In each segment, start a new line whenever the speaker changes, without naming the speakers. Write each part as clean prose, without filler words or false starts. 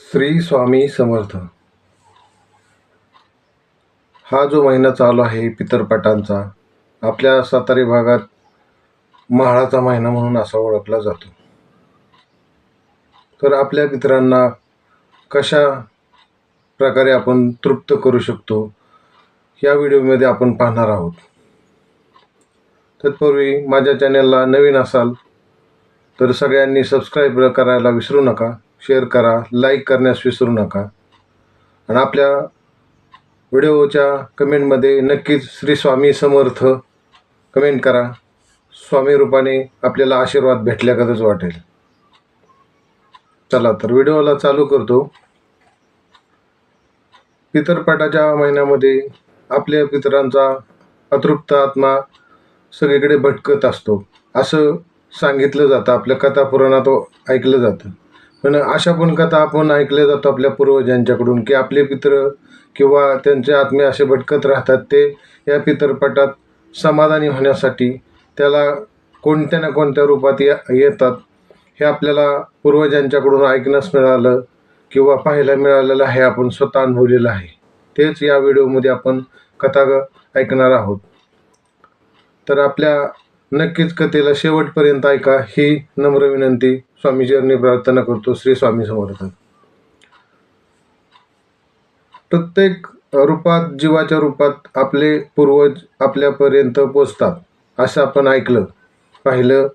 श्री स्वामी समर्थ. हा जो महिना चालू आहे पितरपटांचा, आपल्या सातारी भागात म्हाळाचा महिना म्हणून असा ओळखला जातो. तर आपल्या पितरांना कशा प्रकारे आपण तृप्त करू शकतो या व्हिडिओमध्ये आपण पाहणार आहोत. तत्पूर्वी माझ्या चॅनलला नवीन असाल तर सगळ्यांनी सबस्क्राईब करायला विसरू नका, शेअर करा, लाईक करण्यास विसरू नका आणि आपल्या व्हिडिओच्या कमेंटमध्ये नक्कीच श्री स्वामी समर्थ कमेंट करा. स्वामी रूपाने आपल्याला आशीर्वाद भेटल्यागतच वाटेल. चला तर व्हिडिओला चालू करतो. पितरपटाच्या महिन्यामध्ये आपल्या पितरांचा अतृप्त आत्मा सगळीकडे भटकत असतो असं सांगितलं जातं, आपल्या कथा पुराणात ऐकलं जातं. पण अशा पण कथा आपण ऐकल्या जातो आपल्या पूर्वजांच्याकडून की आपले पितर किंवा त्यांचे आत्मे असे भटकत राहतात. ते या पितरपटात समाधानी होण्यासाठी त्याला कोणत्या ना कोणत्या रूपात येतात. हे आपल्याला पूर्वजांच्याकडून ऐकण्यास मिळालं किंवा पाहायला मिळालेलं आहे, आपण स्वतः अनुभवलेलं आहे. तेच या व्हिडिओमध्ये आपण कथा ऐकणार आहोत. तर आपल्या नक्कीच कथेला शेवटपर्यंत ऐका ही नम्र विनंती स्वामीचरणी प्रार्थना करतो. श्री स्वामी समर्थ. प्रत्येक रूपात, जीवाच्या रूपात आपले पूर्वज आपल्यापर्यंत पोचतात असं आपण ऐकलं, पाहिलं,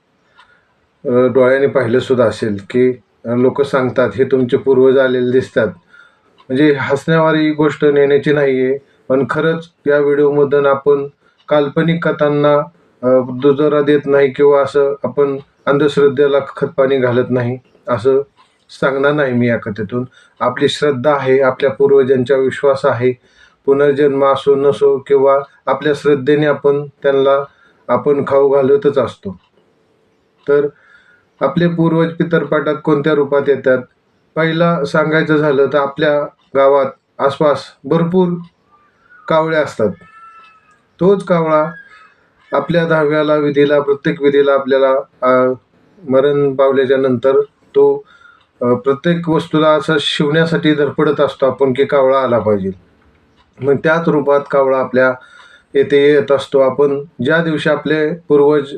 डोळ्याने पाहिलं सुद्धा असेल की लोक सांगतात हे तुमचे पूर्वज आलेले दिसतात. म्हणजे हसण्यावारी गोष्ट नेण्याची नाही आहे, पण खरंच या व्हिडिओमधून आपण काल्पनिक कथांना दुजोरा देत नाही किंवा असं आपण अंधश्रद्धेला खतपाणी घालत नाही असं सांगणार नाही मी. या कथेतून आपली श्रद्धा आहे, आपल्या पूर्वजांचा विश्वास आहे. पुनर्जन्म असो नसो किंवा आपल्या श्रद्धेने आपण त्यांना आपण खाऊ घालतच असतो. तर आपले पूर्वज पितरपटात कोणत्या रूपात येतात पहिला सांगायचं झालं तर आपल्या गावात आसपास भरपूर कावळे असतात. तोच कावळा आपल्या 10व्या विधीला, प्रत्येक विधीला आपल्याला मरण पावल्याच्या नंतर तो प्रत्येक वस्तूला असं शिवण्यासाठी धडपडत असतो आपण की कावळा आला पाहिजे. मग त्याच रूपात कावळा आपल्या येथे येत असतो. आपण ज्या दिवशी आपले पूर्वज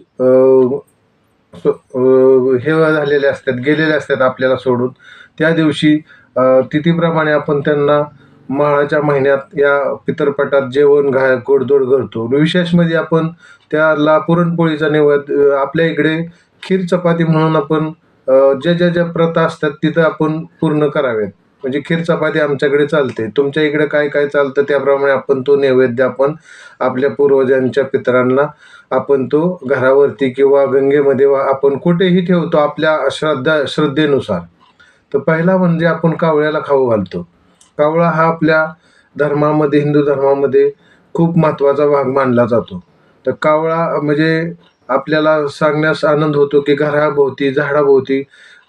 हे झालेले असतात, गेलेले असतात आपल्याला सोडून, त्या दिवशी तिथीप्रमाणे आपण त्यांना म्हाळाच्या महिन्यात या पितरपटात जेवण गोडधोड करतो. विशेष म्हणजे आपण त्याला पुरणपोळीचा नैवेद्य, आपल्या इकडे खीर चपाती म्हणून आपण ज्या प्रथा असतात तिथं आपण पूर्ण कराव्यात. म्हणजे खीर चपाती आमच्याकडे चालते, तुमच्या इकडे काय काय चालतं त्याप्रमाणे आपण तो नैवेद्य आपण आपल्या पूर्वजांच्या पितरांना आपण तो घरावरती किंवा गंगेमध्ये आपण कुठेही ठेवतो आपल्या श्रद्धेनुसार. तर पहिला म्हणजे आपण कावळ्याला खाऊ घालतो. कावळा हा आपल्या धर्मामध्ये, हिंदू धर्मामध्ये खूप महत्त्वाचा भाग मानला जातो. तर कावळा म्हणजे आपल्याला सांगण्यास आनंद होतो की घराभोवती,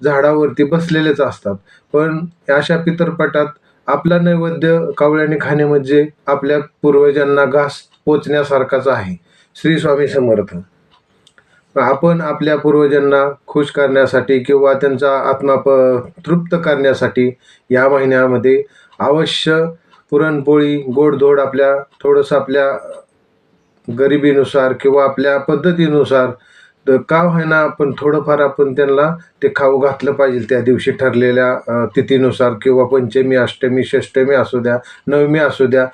झाडावरती बसलेलेच असतात. पण अशा पितरपटात आपला नैवेद्य कावळ्याने खाणे म्हणजे आपल्या पूर्वजांना घास पोचण्यासारखाच आहे. श्री स्वामी समर्थ. आपण आपल्या पूर्वजांना खुश करण्यासाठी किंवा त्यांचा आत्मा तृप्त करण्यासाठी या महिन्यामध्ये अवश्य पुरणपोळी, गोडधोड आपल्या थोडंसं आपल्या गरिबीनुसार किंवा आपल्या पद्धतीनुसार का होईना आपण थोडंफार आपण त्यांना ते खाऊ घातलं पाहिजे. त्या दिवशी ठरलेल्या तिथीनुसार किंवा पंचमी, अष्टमी, षष्टमी असू द्या, नवमी असू द्या.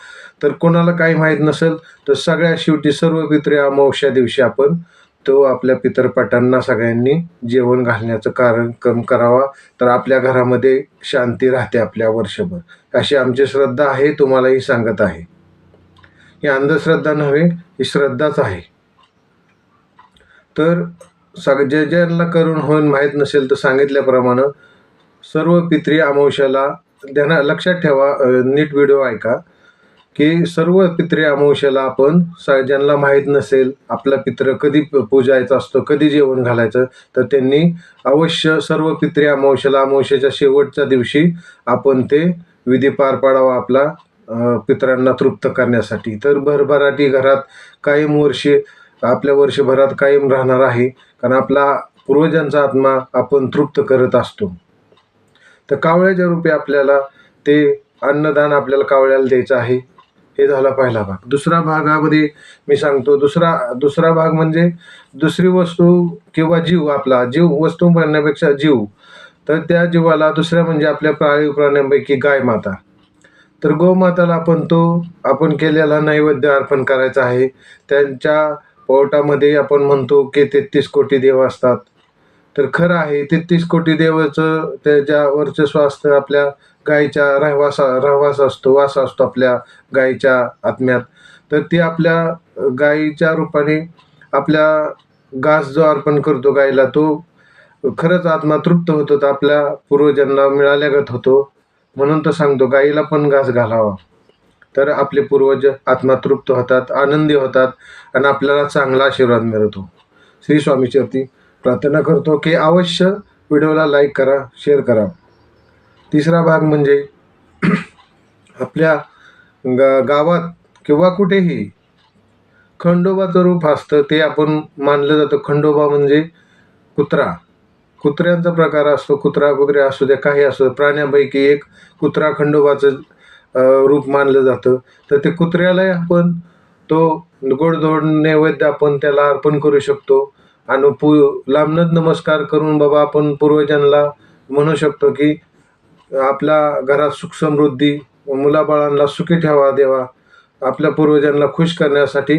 तर कोणाला काही माहीत नसेल तर सगळ्या शेवटी सर्व पितृ अमावस्या दिवशी आपण तो आपल्या पितरपटांना सगळ्यांनी जेवण घालण्याचं कार्यक्रम करावा. तर आपल्या घरामध्ये शांती राहते आपल्या वर्षभर, अशी आमची श्रद्धा आहे. तुम्हालाही सांगत आहे, ही अंधश्रद्धा नव्हे, ही श्रद्धाच आहे. तर ज्यांना करून होऊन माहीत नसेल तर सांगितल्याप्रमाणे सर्व पितृ अमावस्याला लक्षात ठेवा, नीट व्हिडिओ ऐका की सर्व पितृ अमावस्याला आपण ज्यांना माहीत नसेल आपला पितृ कधी पूजायचा असतो, कधी जेवण घालायचं, तर त्यांनी अवश्य सर्व पितृ अमावस्याला, अमावस्याच्या शेवटच्या दिवशी आपण ते विधी पार पाडावा आपला पितरांना तृप्त करण्यासाठी. तर भरभराटी घरात कायम आपल्या वर्षभरात कायम राहणार आहे, कारण आपला पूर्वजांचा आत्मा आपण तृप्त करत असतो. तर कावळ्याच्या रूपी आपल्याला ते अन्नदान आपल्याला कावळ्याला द्यायचं आहे. हे झाला पहिला भाग. दुसरा भागामध्ये मी सांगतो, दुसरा भाग म्हणजे दुसरी वस्तू किंवा जीव, आपला जीव, वस्तू म्हणण्यापेक्षा जीव, तर त्या जीवाला दुसऱ्या म्हणजे आपल्या पाळीव प्राण्यांपैकी गाय माता. तर गोमाताला आपण केलेला नैवेद्य अर्पण करायचा आहे. त्यांच्या पोटामध्ये आपण म्हणतो की 33 कोटी देव असतात. तर खरं आहे, 33 कोटी देवाचं त्याच्या वर्चस्व असतं आपल्या गायीच्या रहवास असतो, वास असतो आपल्या गायीच्या आत्म्यात. तर ती आपल्या गायीच्या रूपाने आपल्या घास जो अर्पण करतो गायीला, तो खरंच आत्मा तृप्त होतो, तर आपल्या पूर्वजांना मिळाल्यागत होतो. म्हणून तर सांगतो, गायीला पण घास घालावा. तर आपले पूर्वज आत्मा तृप्त होतात, आनंदी होतात आणि आपल्याला चांगला आशीर्वाद मिळतो. श्री स्वामीचरती प्रार्थना करतो की अवश्य व्हिडिओला लाईक करा, शेअर करा. तिसरा भाग म्हणजे आपल्या गावात किंवा कुठेही खंडोबाचं रूप असतं, ते आपण मानलं जातं. खंडोबा म्हणजे कुत्र्यांचा प्रकार असतो. कुत्रे असू द्या, काही असू द्या, प्राण्यांपैकी एक कुत्रा खंडोबाचं रूप मानलं जातं. तर ते कुत्र्यालाही आपण तो गोडधोड नैवेद्य आपण त्याला अर्पण करू शकतो आणि लांबनच नमस्कार करून बाबा आपण पूर्वजांना म्हणू शकतो की आपल्या घरात सुख समृद्धी, मुलाबाळांना सुखी ठेवा देवा. आपल्या पूर्वजांना खुश करण्यासाठी,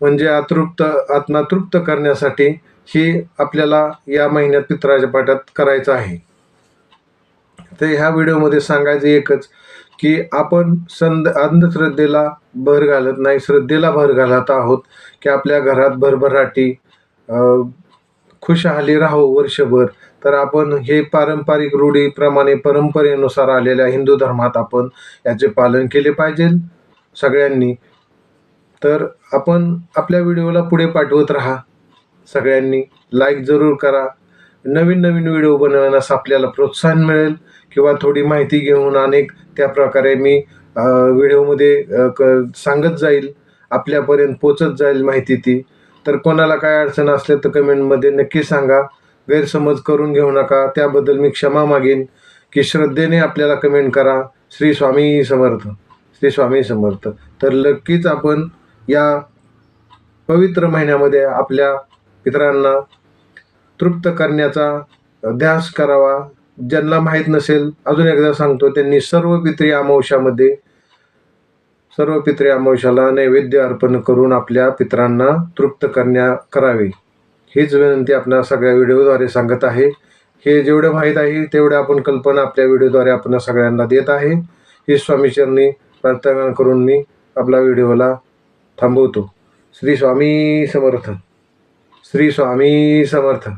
म्हणजे आत्मा तृप्त करण्यासाठी ही आपल्याला या महिन्यात पितराच्या पाठात करायचं आहे. तर ह्या व्हिडिओमध्ये सांगायचं एकच की आपण अंधश्रद्धेला भर घालत नाही, श्रद्धेला भर घालत आहोत की आपल्या घरात भरभराटी, खुशहाली राहो वर्षभर. तर आपण हे पारंपरिक रूढीप्रमाणे परंपरेनुसार आलेल्या हिंदू धर्मात आपण याचे पालन केले पाहिजे सगळ्यांनी. तर आपण आपल्या व्हिडिओला पुढे पाठवत राहा. सगळ्यांनी लाईक जरूर करा. नवीन नवीन व्हिडिओ बनवण्यास आपल्याला प्रोत्साहन मिळेल किंवा थोडी माहिती घेऊन अनेक त्या प्रकारे मी व्हिडिओमध्ये सांगत जाईल, आपल्यापर्यंत पोचत जाईल माहिती ती. तर कोणाला काय अडचण असले तर कमेंटमध्ये नक्की सांगा. गैरसमज करून घेऊ नका, त्याबद्दल मी क्षमा मागेन. की श्रद्धेने आपल्याला कमेंट करा. श्री स्वामी समर्थ, श्री स्वामी समर्थ. तर नक्कीच आपण या पवित्र महिन्यामध्ये आपल्या पितरांना तृप्त करण्याचा ध्यास करावा. ज्यांना माहीत नसेल, अजून एकदा सांगतो, त्यांनी सर्व पितरी अमावस्याला नैवेद्य अर्पण करून आपल्या पितरांना तृप्त करावे. हीच विनंती आपल्या सगळ्या व्हिडिओद्वारे सांगत आहे. हे जेवढं माहीत आहे तेवढं आपण कल्पना आपल्या व्हिडिओद्वारे आपण सगळ्यांना देत आहे. ही स्वामीचरणी प्रार्थना करून मी आपला व्हिडिओला थांबवतो. श्री स्वामी समर्थ, श्री स्वामी समर्थ.